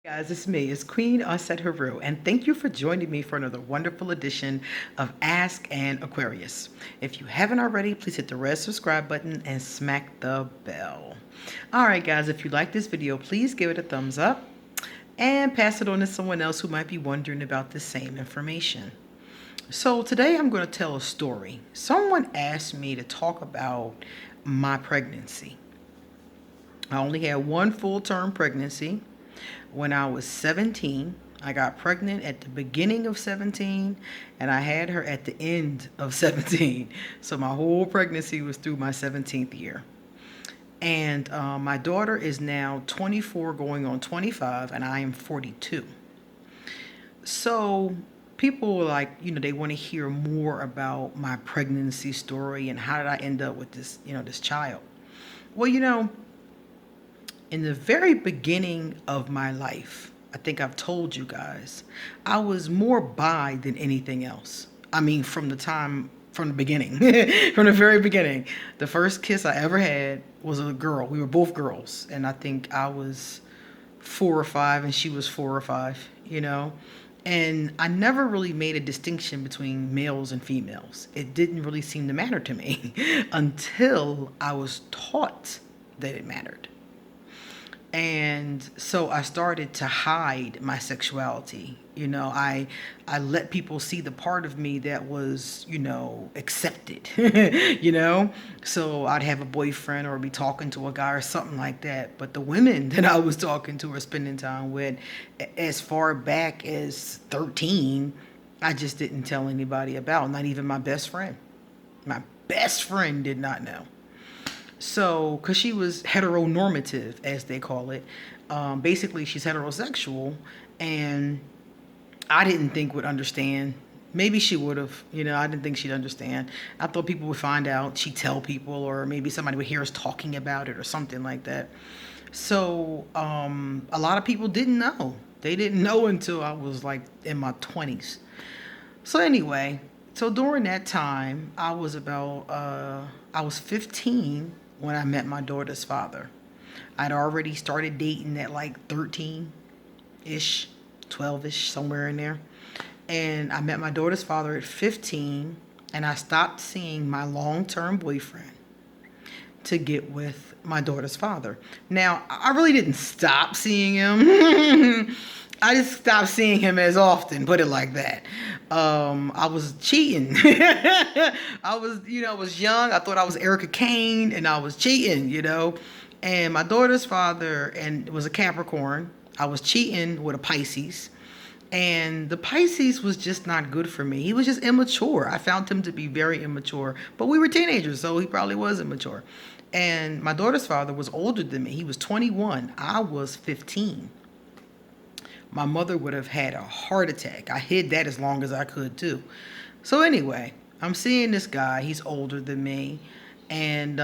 Guys, it's me, it's Queen Aset Haru, and thank you for joining me for another wonderful edition of Ask an Aquarius. If you haven't already, please hit the red subscribe button and smack the bell. All right, guys, if you like this video, please give it a thumbs up and pass it on to someone else who might be wondering about the same information. So today I'm going to tell a story. Someone asked me to talk about my pregnancy. I only had one full-term pregnancy. When I was 17, I got pregnant at the beginning of 17, and I had her at the end of 17. So my whole pregnancy was through my 17th year. And my daughter is now 24 going on 25, and I am 42. So people were like, they want to hear more about my pregnancy story and how did I end up with this, this child. Well, in the very beginning of my life, I think I've told you guys, I was more bi than anything else. I mean, from the beginning, from the very beginning. The first kiss I ever had was a girl. We were both girls. And I think I was 4 or 5 and she was 4 or 5. And I never really made a distinction between males and females. It didn't really seem to matter to me until I was taught that it mattered. And so I started to hide my sexuality. I let people see the part of me that was, accepted, So I'd have a boyfriend or be talking to a guy or something like that. But the women that I was talking to or spending time with, as far back as 13, I just didn't tell anybody about, not even my best friend. My best friend did not know. So, because she was heteronormative, as they call it. Basically, she's heterosexual, and I didn't think would understand. Maybe she would have, I didn't think she'd understand. I thought people would find out, she'd tell people, or maybe somebody would hear us talking about it or something like that. So, a lot of people didn't know. They didn't know until I was like in my 20s. So anyway, so during that time, I was 15 when I met my daughter's father. I'd already started dating at like 13-ish, 12-ish, somewhere in there. And I met my daughter's father at 15, and I stopped seeing my long-term boyfriend to get with my daughter's father. Now, I really didn't stop seeing him. I just stopped seeing him as often, put it like that. I was cheating. I was young. I thought I was Erica Kane, and I was cheating, And my daughter's father was a Capricorn. I was cheating with a Pisces. And the Pisces was just not good for me. He was just immature. I found him to be very immature. But we were teenagers, so he probably was immature. And my daughter's father was older than me. He was 21. I was 15. My mother would have had a heart attack. I hid that as long as I could, too. So anyway, I'm seeing this guy. He's older than me. And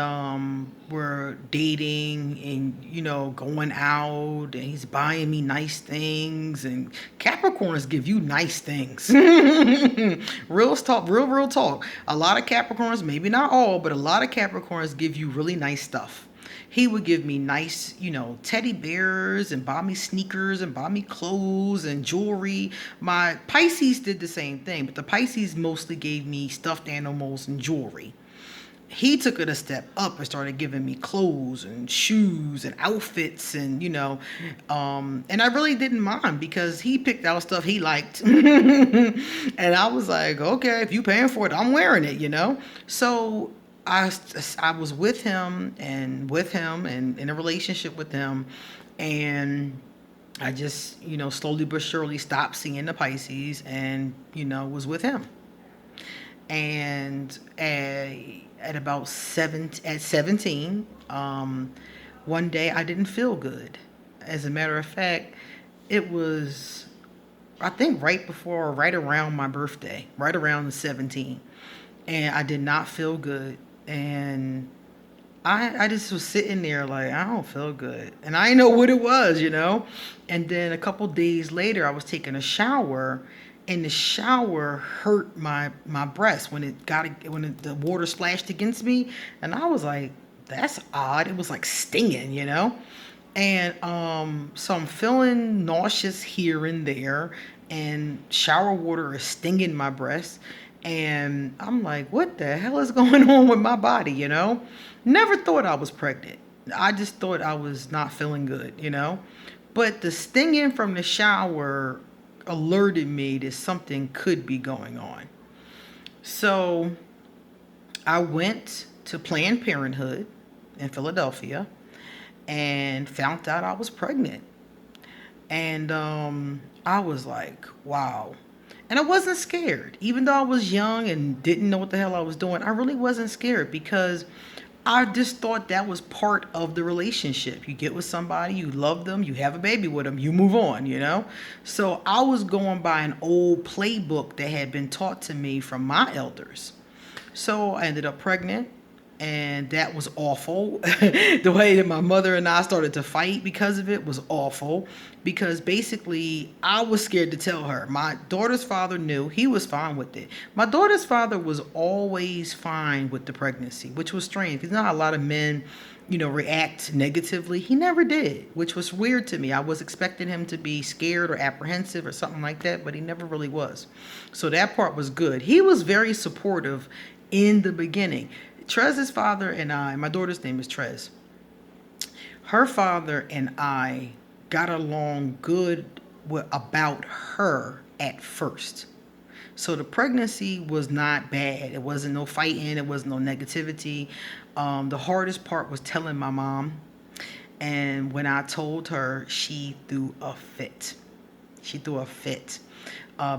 we're dating and, going out. And he's buying me nice things. And Capricorns give you nice things. Real talk, real talk. A lot of Capricorns, maybe not all, but a lot of Capricorns give you really nice stuff. He would give me nice, teddy bears and buy me sneakers and buy me clothes and jewelry. My Pisces did the same thing, but the Pisces mostly gave me stuffed animals and jewelry. He took it a step up and started giving me clothes and shoes and outfits and, and I really didn't mind because he picked out stuff he liked. And I was like, okay, if you paying for it, I'm wearing it, So I was with him and in a relationship with him, and I just, slowly but surely stopped seeing the Pisces and, was with him. And at 17, one day I didn't feel good. As a matter of fact, it was, I think, right around my birthday, right around the 17. And I did not feel good. And I just was sitting there like, I don't feel good. And I didn't know what it was, And then a couple days later, I was taking a shower, and the shower hurt my breast when the water splashed against me. And I was like, that's odd. It was like stinging, And so I'm feeling nauseous here and there, and shower water is stinging my breast. And I'm like, what the hell is going on with my body, you know? Never thought I was pregnant. I just thought I was not feeling good, you know? But the stinging from the shower alerted me that something could be going on. So I went to Planned Parenthood in Philadelphia and found out I was pregnant. And I was like, wow. And I wasn't scared. Even though I was young and didn't know what the hell I was doing, I really wasn't scared because I just thought that was part of the relationship. You get with somebody, you love them, you have a baby with them, you move on, you know? So I was going by an old playbook that had been taught to me from my elders. So I ended up pregnant, and that was awful. The way that my mother and I started to fight because of it was awful, because basically I was scared to tell her. My daughter's father knew. He was fine with it. My daughter's father was always fine with the pregnancy, which was strange because not a lot of men, react negatively. He never did, which was weird to me. I was expecting him to be scared or apprehensive or something like that, but he never really was. So that part was good. He was very supportive in the beginning. Trez's father and I, my daughter's name is Trez. Her father and I got along good about her at first. So the pregnancy was not bad. It wasn't no fighting. It wasn't no negativity. The hardest part was telling my mom. And when I told her, she threw a fit.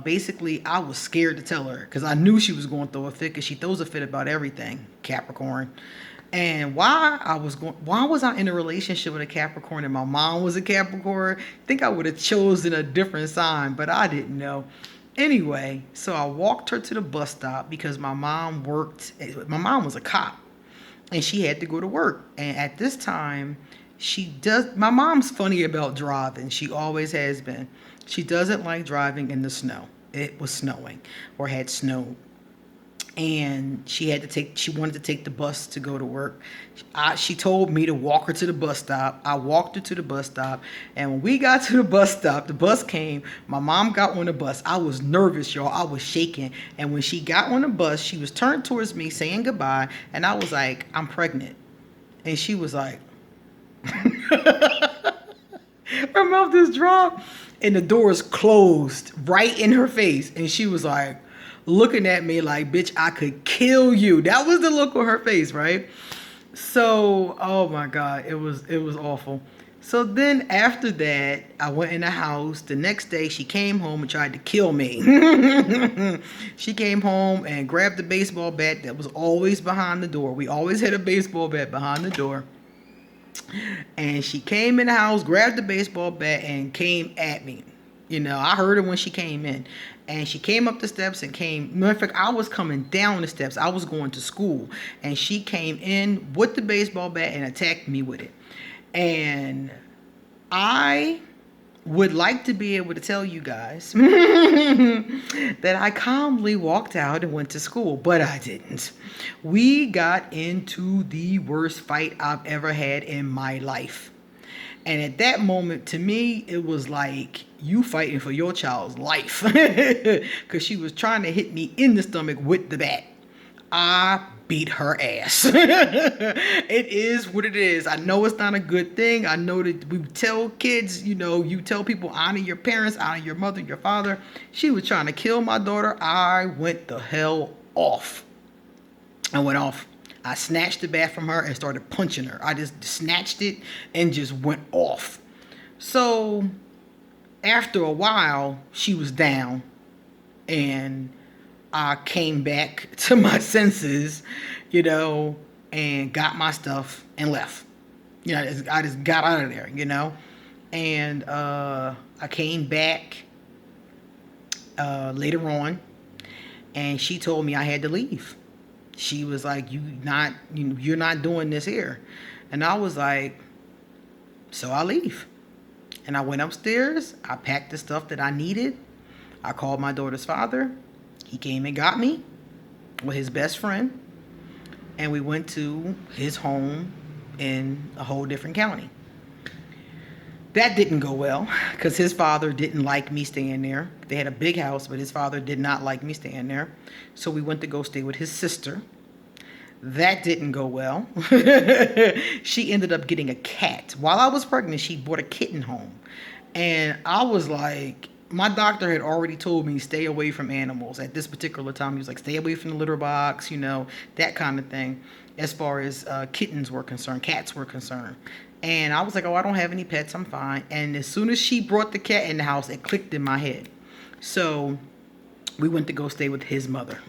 Basically, I was scared to tell her because I knew she was going to throw a fit because she throws a fit about everything, Capricorn. And why was I in a relationship with a Capricorn and my mom was a Capricorn? I think I would have chosen a different sign, but I didn't know. Anyway, so I walked her to the bus stop because my mom was a cop and she had to go to work. And at this time, my mom's funny about driving. She always has been. She doesn't like driving in the snow. It was snowing or had snowed. And she wanted to take the bus to go to work. She told me to walk her to the bus stop. I walked her to the bus stop. And when we got to the bus stop, the bus came. My mom got on the bus. I was nervous, y'all. I was shaking. And when she got on the bus, she was turned towards me saying goodbye. And I was like, I'm pregnant. And she was like, her mouth just dropped. And the doors closed right in her face. And she was like, looking at me like, bitch, I could kill you. That was the look on her face, right? So, oh my God, it was awful. So then after that, I went in the house. The next day, she came home and tried to kill me. She came home and grabbed the baseball bat that was always behind the door. We always had a baseball bat behind the door. And she came in the house, grabbed the baseball bat, and came at me. I heard her when she came in. And she came up the steps and matter of fact, I was coming down the steps. I was going to school. And she came in with the baseball bat and attacked me with it. And I would like to be able to tell you guys that I calmly walked out and went to school, but I didn't. We got into the worst fight I've ever had in my life. And at that moment, to me, it was like you fighting for your child's life because she was trying to hit me in the stomach with the bat. I beat her ass. It is what it is. I know it's not a good thing. I know that we tell kids, you tell people honor your parents, honor your mother, your father. She was trying to kill my daughter. I went the hell off. I went off. I snatched the bat from her and started punching her. I just snatched it and just went off. So after a while, she was down and I came back to my senses, and got my stuff and left. I just got out of there, and I came back later on and she told me I had to leave. She was like, you're not doing this here. And I was like, so I leave. And I went upstairs. I packed the stuff that I needed. I called my daughter's father. He came and got me with his best friend. And we went to his home in a whole different county. That didn't go well because his father didn't like me staying there. They had a big house, but his father did not like me staying there. So we went to go stay with his sister. That didn't go well. She ended up getting a cat. While I was pregnant, she brought a kitten home. And I was like, my doctor had already told me stay away from animals at this particular time. He was like, stay away from the litter box, that kind of thing, as far as kittens were concerned, cats were concerned. And I was like, oh, I don't have any pets, I'm fine. And as soon as she brought the cat in the house, it clicked in my head. So we went to go stay with his mother.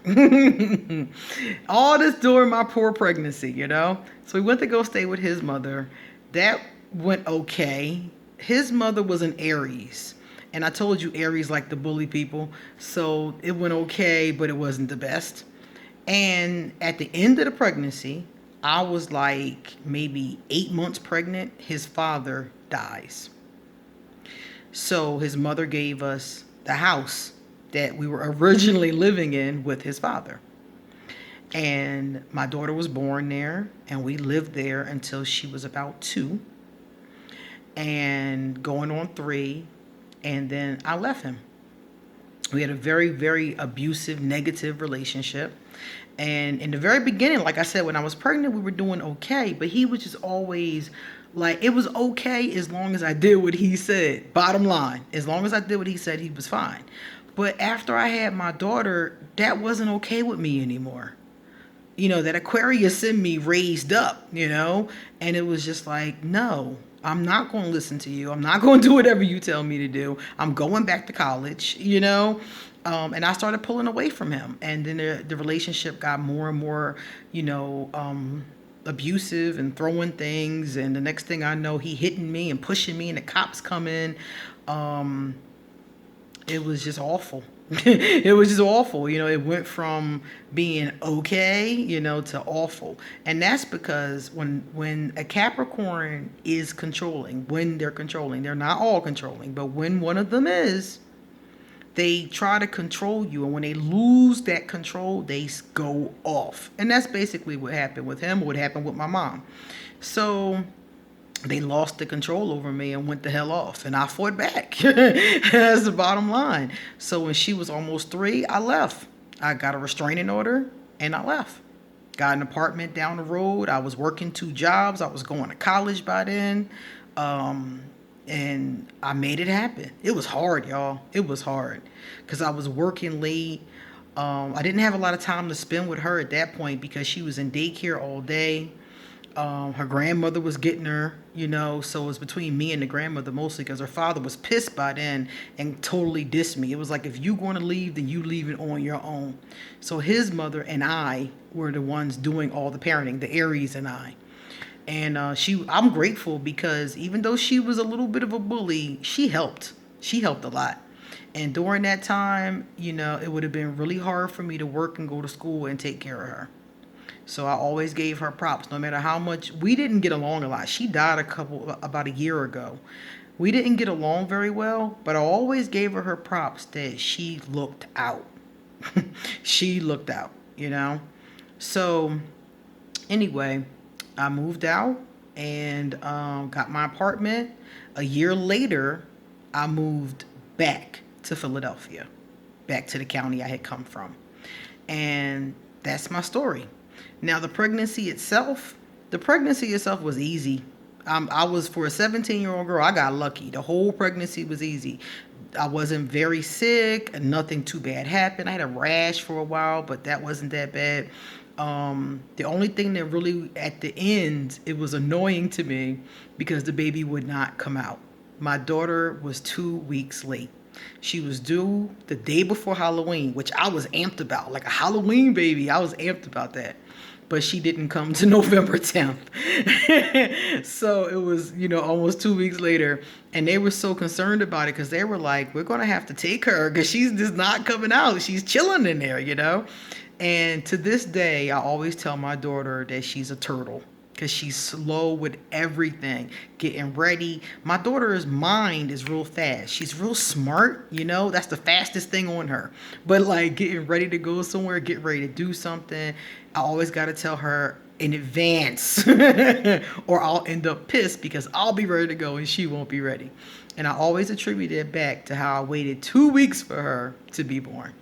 All this during my poor pregnancy, So we went to go stay with his mother. That went okay. His mother was an Aries. And I told you Aries like to bully people. So it went okay, but it wasn't the best. And at the end of the pregnancy, I was like maybe 8 months pregnant. His father dies. So his mother gave us the house that we were originally living in with his father. And my daughter was born there, and we lived there until she was about 2 and going on 3. And then I left him. We had a very, very abusive, negative relationship. And in the very beginning, like I said, when I was pregnant, we were doing okay. But he was just always like, it was okay as long as I did what he said. Bottom line, as long as I did what he said, he was fine. But after I had my daughter, that wasn't okay with me anymore. That Aquarius in me raised up, and it was just like, no, I'm not going to listen to you. I'm not going to do whatever you tell me to do. I'm going back to college, and I started pulling away from him. And then the relationship got more and more, abusive and throwing things. And the next thing I know, he hitting me and pushing me and the cops come in. It was just awful. It was just awful. It went from being okay, to awful. And that's because when a Capricorn is controlling, when they're controlling, they're not all controlling, but when one of them is, they try to control you. And when they lose that control, they go off. And that's basically what happened with him, what happened with my mom. So they lost the control over me and went the hell off. And I fought back. That's the bottom line. So when she was almost 3, I left. I got a restraining order and I left. Got an apartment down the road. I was working 2 jobs. I was going to college by then. And I made it happen. It was hard, y'all. It was hard because I was working late. I didn't have a lot of time to spend with her at that point because she was in daycare all day. Her grandmother was getting her, so it was between me and the grandmother mostly because her father was pissed by then and totally dissed me. It was like, if you going to leave, then you leave it on your own. So his mother and I were the ones doing all the parenting, the Aries and I. And I'm grateful because even though she was a little bit of a bully, she helped. She helped a lot. And during that time, it would have been really hard for me to work and go to school and take care of her. So I always gave her props, no matter how much. We didn't get along a lot. She died about a year ago. We didn't get along very well, but I always gave her props that she looked out. She looked out, So anyway, I moved out and got my apartment. A year later, I moved back to Philadelphia, back to the county I had come from. And that's my story. Now, the pregnancy itself was easy. I was, for a 17-year-old girl, I got lucky. The whole pregnancy was easy. I wasn't very sick. Nothing too bad happened. I had a rash for a while, but that wasn't that bad. The only thing that really, at the end, it was annoying to me because the baby would not come out. My daughter was 2 weeks late. She was due the day before Halloween, which I was amped about. Like a Halloween baby, I was amped about that. But she didn't come to November 10th. So it was, almost 2 weeks later. And they were so concerned about it because they were like, we're going to have to take her because she's just not coming out. She's chilling in there, And to this day, I always tell my daughter that she's a turtle because she's slow with everything, getting ready. My daughter's mind is real fast. She's real smart, that's the fastest thing on her. But like getting ready to go somewhere, get ready to do something, I always got to tell her, in advance or I'll end up pissed because I'll be ready to go and she won't be ready. And I always attribute it back to how I waited 2 weeks for her to be born.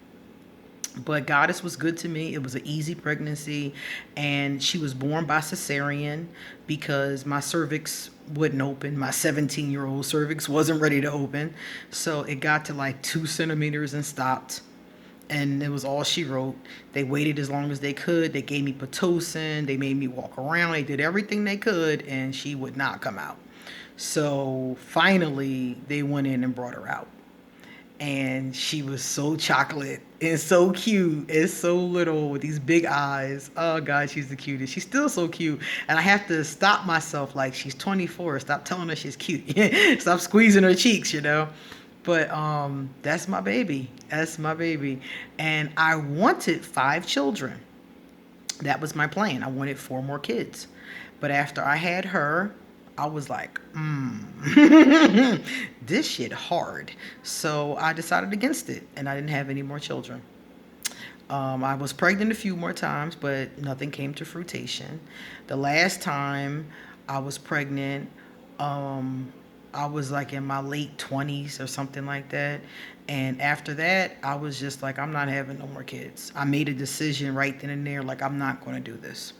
But Goddess was good to me. It was an easy pregnancy, and she was born by cesarean because my cervix wouldn't open. My 17-year-old cervix wasn't ready to open. So it got to like 2 centimeters and stopped. And it was all she wrote. They waited as long as they could. They gave me Pitocin. They made me walk around. They did everything they could, and she would not come out. So finally, they went in and brought her out. And she was so chocolate and so cute and so little with these big eyes. Oh God, she's the cutest. She's still so cute. And I have to stop myself, like, she's 24. Stop telling her she's cute. Stop squeezing her cheeks, you know. But that's my baby. That's my baby. And I wanted 5 children. That was my plan. I wanted 4 more kids. But after I had her, I was like, this shit hard. So I decided against it, and I didn't have any more children. I was pregnant a few more times, but nothing came to fruition. The last time I was pregnant, I was like in my late 20s or something like that. And after that, I was just like, I'm not having no more kids. I made a decision right then and there, like, I'm not going to do this.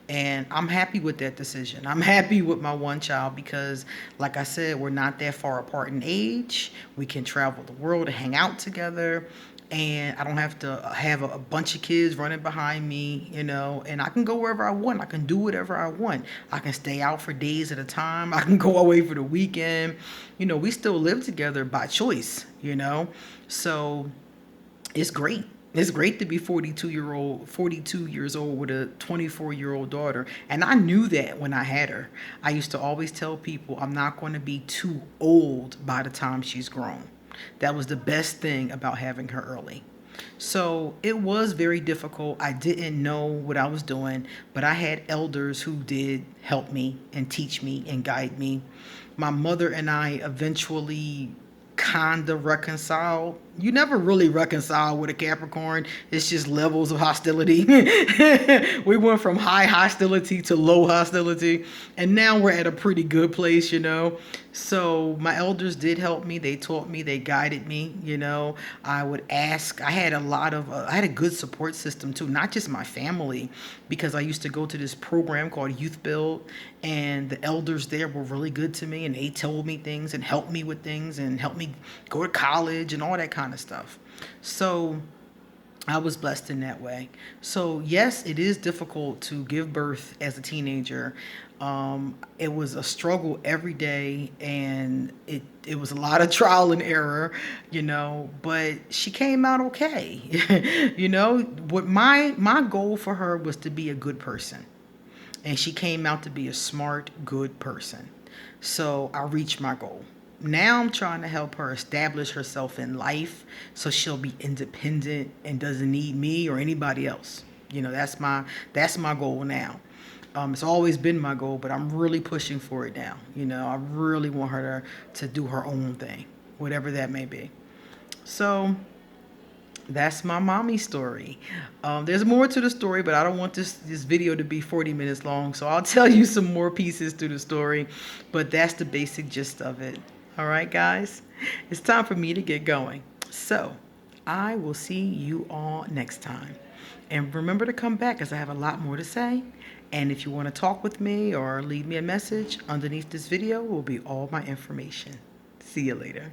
And I'm happy with that decision. I'm happy with my one child because, like I said, we're not that far apart in age. We can travel the world and hang out together. And I don't have to have a bunch of kids running behind me, you know, and I can go wherever I want. I can do whatever I want. I can stay out for days at a time. I can go away for the weekend. You know, we still live together by choice, you know, so it's great. It's great to be 42 years old with a 24-year-old daughter. And I knew that when I had her. I used to always tell people I'm not going to be too old by the time she's grown. That was the best thing about having her early. So it was very difficult. I didn't know what I was doing, but I had elders who did help me and teach me and guide me. My mother and I eventually kind of reconciled. You never really reconcile with a Capricorn. It's just levels of hostility. We went from high hostility to low hostility, and now we're at a pretty good place, you know. So my elders did help me. They taught me, they guided me, you know. I would ask. I had a good support system too, not just my family, because I used to go to this program called Youth Build, and the elders there were really good to me, and they told me things and helped me with things and helped me go to college and all that kind of stuff. So I was blessed in that way. So yes, it is difficult to give birth as a teenager. It was a struggle every day, and it was a lot of trial and error, you know, but she came out okay. You know, what my goal for her was to be a good person, and she came out to be a smart, good person. So I reached my goal. Now I'm trying to help her establish herself in life so she'll be independent and doesn't need me or anybody else. You know, that's my goal now. It's always been my goal, but I'm really pushing for it now. You know, I really want her to do her own thing, whatever that may be. So that's my mommy story. There's more to the story, but I don't want this video to be 40 minutes long, so I'll tell you some more pieces to the story, but that's the basic gist of it. All right, guys, it's time for me to get going. So I will see you all next time. And remember to come back, as I have a lot more to say. And if you want to talk with me or leave me a message, underneath this video will be all my information. See you later.